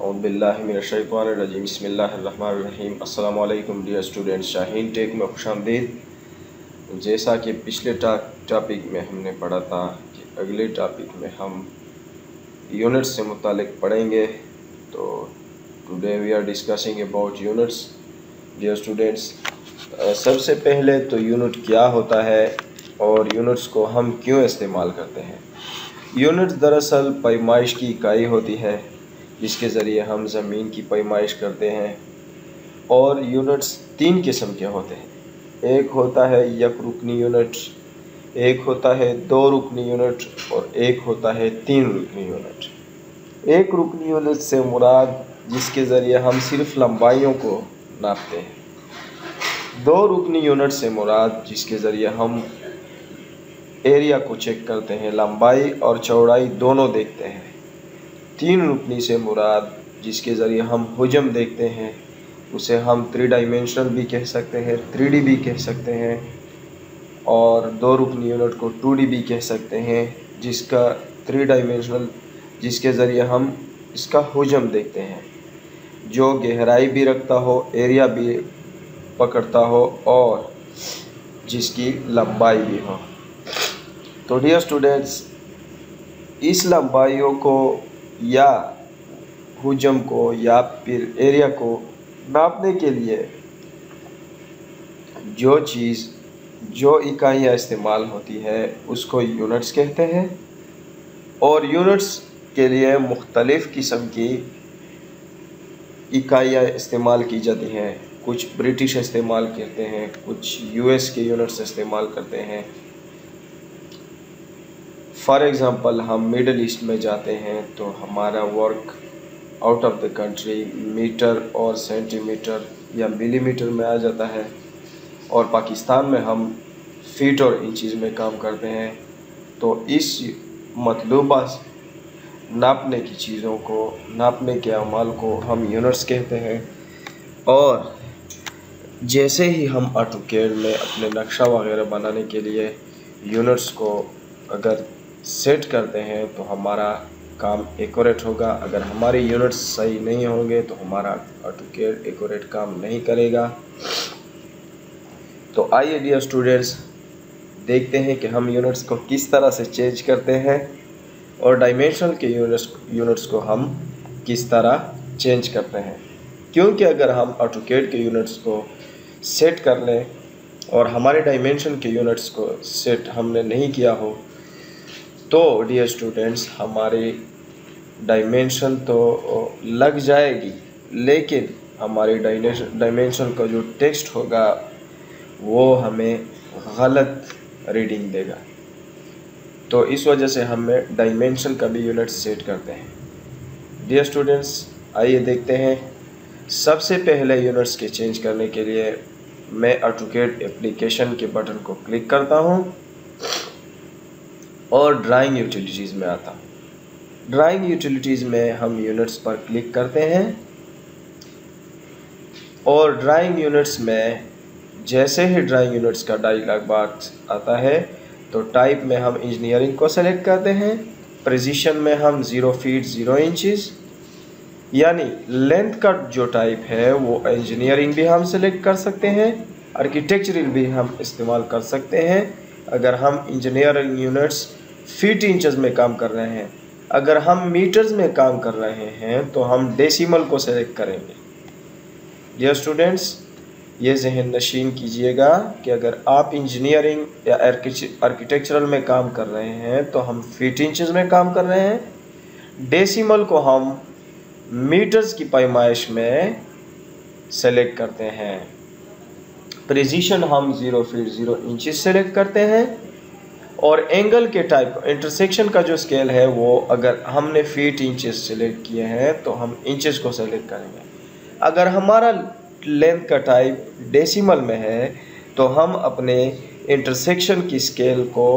औज़ुबिल्लाहिमिनश्शैतानिर्रजीम बिस्मिल्लाहिर्रहमानिर्रहीम। अस्सलामु अलैकुम डियर स्टूडेंट्स, शाहीन टेक में खुशामदीद। जैसा कि पिछले टॉपिक में हमने पढ़ा था कि अगले टॉपिक में हम यूनिट्स से मुतालिक पढ़ेंगे। तो today we are discussing about units dear students. सबसे पहले तो यूनिट क्या होता है और यूनिट्स को हम क्यों इस्तेमाल करते हैं। यूनिट्स दरअसल पैमाइश की इकाई होती है जिसके ज़रिए हम ज़मीन की पैमाइश करते हैं। और यूनिट्स तीन किस्म के होते हैं। एक होता है एक रुकनी यूनिट, एक होता है दो रुकनी यूनिट और एक होता है तीन रुकनी यूनिट। एक रुकनी यूनिट से मुराद जिसके ज़रिए हम सिर्फ लंबाइयों को नापते हैं। दो रुकनी यूनिट से मुराद जिसके ज़रिए हम एरिया को चेक करते हैं, लंबाई और चौड़ाई दोनों देखते हैं। तीन रुकनी से मुराद जिसके ज़रिए हम हुजम देखते हैं, उसे हम 3 डायमेंशनल भी कह सकते हैं, 3D भी कह सकते हैं। और दो रुकनी यूनिट को 2D भी कह सकते हैं, जिसका 3 डायमेंशनल जिसके ज़रिए हम इसका हुजम देखते हैं, जो गहराई भी रखता हो, एरिया भी पकड़ता हो और जिसकी लंबाई भी हो। तो डियर स्टूडेंट्स, इस लंबाइयों को या हुजम को या फिर एरिया को नापने के लिए जो इकाइयाँ इस्तेमाल होती है उसको यूनिट्स कहते हैं। और यूनिट्स के लिए मुख्तलिफ़ किस्म की इकाइयाँ इस्तेमाल की जाती हैं। कुछ ब्रिटिश इस्तेमाल करते हैं, कुछ यूएस के यूनिट्स इस्तेमाल करते हैं। फॉर एग्ज़ाम्पल, हम मिडल ईस्ट में जाते हैं तो हमारा work out of the country metre और सेंटीमीटर या मिलीमीटर में आ जाता है, और पाकिस्तान में हम फीट और इंचज़ में काम करते हैं। तो इस मतलूबा नापने की चीज़ों को, नापने के अमाल को हम यूनिट्स कहते हैं। और जैसे ही हम ऑटोकैड में अपने नक्शा वगैरह बनाने के लिए यूनिट्स को अगर सेट करते हैं तो हमारा काम एक्यूरेट होगा। अगर हमारे यूनिट्स सही नहीं होंगे तो हमारा ऑटोकैड एक्यूरेट काम नहीं करेगा। तो आइए डियर स्टूडेंट्स, देखते हैं कि हम यूनिट्स को किस तरह से चेंज करते हैं और डायमेंशन के यूनिट्स को हम किस तरह चेंज करते हैं। क्योंकि अगर हम ऑटोकैड के यूनिट्स को सेट कर लें और हमारे डायमेंशन के यूनिट्स को सेट हमने नहीं किया हो तो डियर स्टूडेंट्स, हमारी डायमेंशन तो लग जाएगी, लेकिन हमारी डायमेंशन का जो टेक्स्ट होगा वो हमें गलत रीडिंग देगा। तो इस वजह से हमें डायमेंशन का भी यूनिट सेट करते हैं। डियर स्टूडेंट्स, आइए देखते हैं। सबसे पहले यूनिट्स के चेंज करने के लिए मैं ऑटोकैड एप्लीकेशन के बटन को क्लिक करता हूं और ड्राइंग यूटिलिटीज़ में आता हूं। ड्राइंग यूटिलिटीज़ में हम यूनिट्स पर क्लिक करते हैं और ड्राइंग यूनिट्स में जैसे ही ड्राइंग यूनिट्स का डायलॉग बॉक्स आता है तो टाइप में हम इंजीनियरिंग को सेलेक्ट करते हैं। प्रिसिशन में हम 0 फीट 0 इंचज़, यानी लेंथ का जो टाइप है वो इंजीनियरिंग भी हम सेलेक्ट कर सकते हैं, आर्किटेक्चरल भी हम इस्तेमाल कर सकते हैं। अगर हम इंजीनियरिंग यूनिट्स फीट इंचज़ में काम कर रहे हैं, अगर हम मीटर्स में काम कर रहे हैं तो हम डेसिमल को सेलेक्ट करेंगे। डियर स्टूडेंट्स, ये जहन नशीन कीजिएगा कि अगर आप इंजीनियरिंग या आर्किटेक्चरल में काम कर रहे हैं तो हम फीट इंचज़ में काम कर रहे हैं, डेसिमल को हम मीटर्स की पैमाइश में सेलेक्ट करते हैं, प्रिसिशन हम 0 फीट 0 इंचज़ सेलेक्ट करते हैं, और एंगल के टाइप इंटरसेक्शन का जो स्केल है वो अगर हमने फीट इंचज़ सेलेक्ट किए हैं तो हम इंचज़ को सेलेक्ट करेंगे। अगर हमारा लेंथ का टाइप डेसिमल में है तो हम अपने इंटरसेक्शन की स्केल को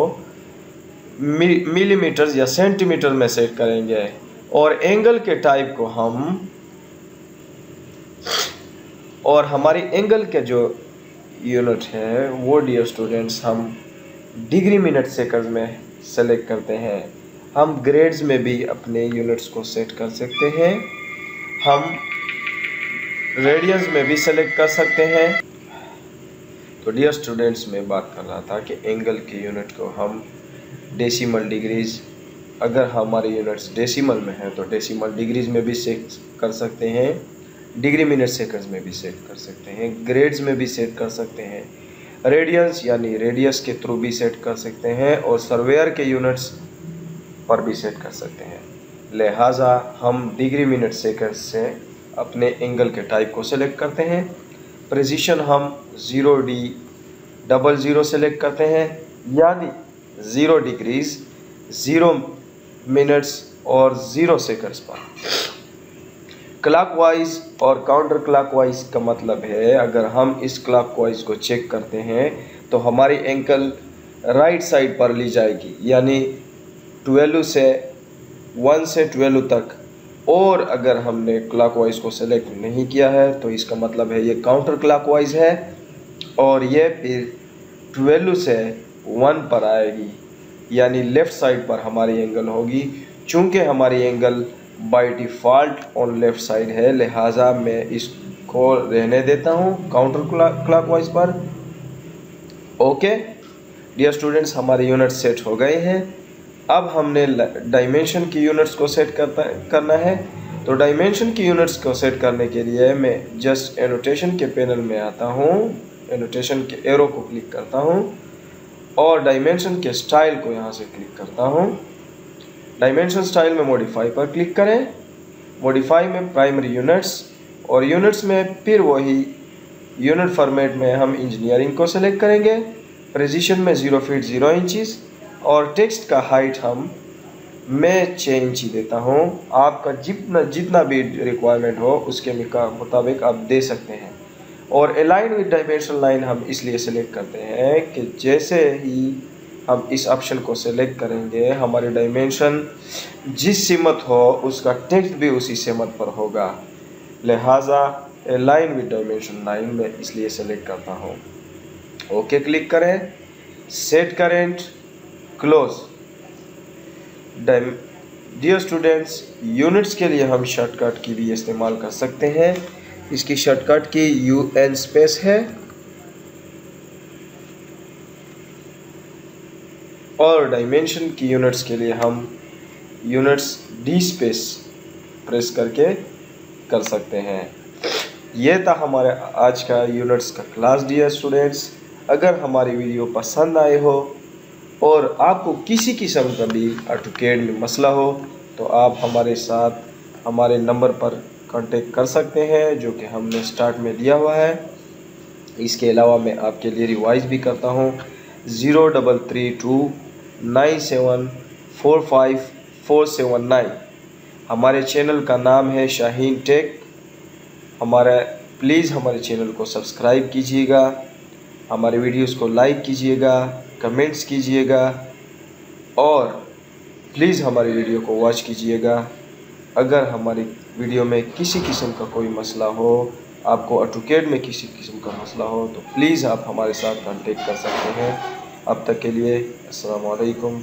मिलीमीटर या सेंटीमीटर में सेट करेंगे, और एंगल के टाइप को हम, और हमारी एंगल के जो यूनिट है वो डियर स्टूडेंट्स हम डिग्री मिनट सेकंड में सेलेक्ट करते हैं। हम ग्रेड्स में भी अपने यूनिट्स को सेट कर सकते हैं। हम रेडियंस में भी सेलेक्ट कर सकते हैं। तो डियर स्टूडेंट्स, मैं बात कर रहा था कि एंगल के यूनिट को हम डेसिमल डिग्रीज, अगर हमारे यूनिट्स डेसिमल में हैं तो डेसिमल डिग्रीज में भी सेट कर सकते हैं, डिग्री मिनट सेकंड्स में भी सेट कर सकते हैं, ग्रेड्स में भी सेट कर सकते हैं, रेडियंस यानी रेडियस के थ्रू भी सेट कर सकते हैं, और सर्वेयर के यूनिट्स पर भी सेट कर सकते हैं। लिहाजा हम डिग्री मिनट सेकंड से अपने एंगल के टाइप को सेलेक्ट करते हैं। प्रिसिशन हम 0D00 सेलेक्ट करते हैं, यानी 0 डिग्रीज 0 मिनट्स और 0 सेकंड्स पर। क्लॉकवाइज और काउंटर क्लॉकवाइज का मतलब है, अगर हम इस क्लॉकवाइज को चेक करते हैं तो हमारी एंगल राइट साइड पर ली जाएगी, यानी 12 से 1 से 12 तक। और अगर हमने क्लॉकवाइज को सेलेक्ट नहीं किया है तो इसका मतलब है ये काउंटर क्लॉकवाइज है, और ये फिर 12 से 1 पर आएगी, यानी लेफ़्ट साइड पर हमारी एंगल होगी। चूँकि हमारी angle by default on left side है, लिहाजा मैं इसको रहने देता हूँ काउंटर क्लॉकवाइज पर। ओके डियर स्टूडेंट्स, हमारे यूनिट सेट हो गए हैं। अब हमने डायमेंशन की यूनिट्स को सेट करना है। तो डायमेंशन की यूनिट्स को सेट करने के लिए मैं जस्ट एनोटेशन के पैनल में आता हूँ, एनोटेशन के एरो को क्लिक करता हूँ और डायमेंशन के स्टाइल को यहाँ से क्लिक करता हूँ। डायमेंशन स्टाइल में मॉडिफाई पर क्लिक करें, मॉडिफाई में प्राइमरी यूनिट्स, और यूनिट्स में फिर वही यूनिट फॉर्मेट में हम इंजीनियरिंग को सेलेक्ट करेंगे। प्रिसिशन में 0 फीट 0 इंचेस, और टेक्स्ट का हाइट मैं 6 इंची देता हूँ। आपका जितना भी रिक्वायरमेंट हो उसके मुताबिक आप दे सकते हैं। और अलाइन विद डायमेंशन लाइन हम इसलिए सेलेक्ट करते हैं कि जैसे ही हम इस ऑप्शन को सेलेक्ट करेंगे, हमारी डायमेंशन जिस सीमत हो उसका टेक्स्ट भी उसी सीमत पर होगा। लिहाजा अलाइन विद डायमेंशन लाइन में इसलिए सेलेक्ट करता हूँ। ओके क्लिक करें, set current, close. Dear students, units के लिए हम शॉर्टकट की भी इस्तेमाल कर सकते हैं। इसकी शॉर्टकट की UN स्पेस है, और डायमेंशन की यूनिट्स के लिए हम यूनिट्स D स्पेस प्रेस करके कर सकते हैं। यह था हमारे आज का यूनिट्स का क्लास। डियर स्टूडेंट्स, अगर हमारी वीडियो पसंद आए हो और आपको किसी किस्म का भी AutoCAD में मसला हो तो आप हमारे साथ हमारे नंबर पर कांटेक्ट कर सकते हैं, जो कि हमने स्टार्ट में दिया हुआ है। इसके अलावा मैं आपके लिए रिवाइज भी करता हूँ 0329745479। हमारे चैनल का नाम है शाहीन टेक। प्लीज़ हमारे चैनल को सब्सक्राइब कीजिएगा, हमारे वीडियोस को लाइक कीजिएगा, कमेंट्स कीजिएगा, और प्लीज़ हमारी वीडियो को वॉच कीजिएगा। अगर हमारी वीडियो में किसी किस्म का कोई मसला हो, आपको AutoCAD में किसी किस्म का मसला हो, तो प्लीज़ आप हमारे साथ कांटेक्ट कर सकते हैं। अब तक के लिए अस्सलाम वालेकुम।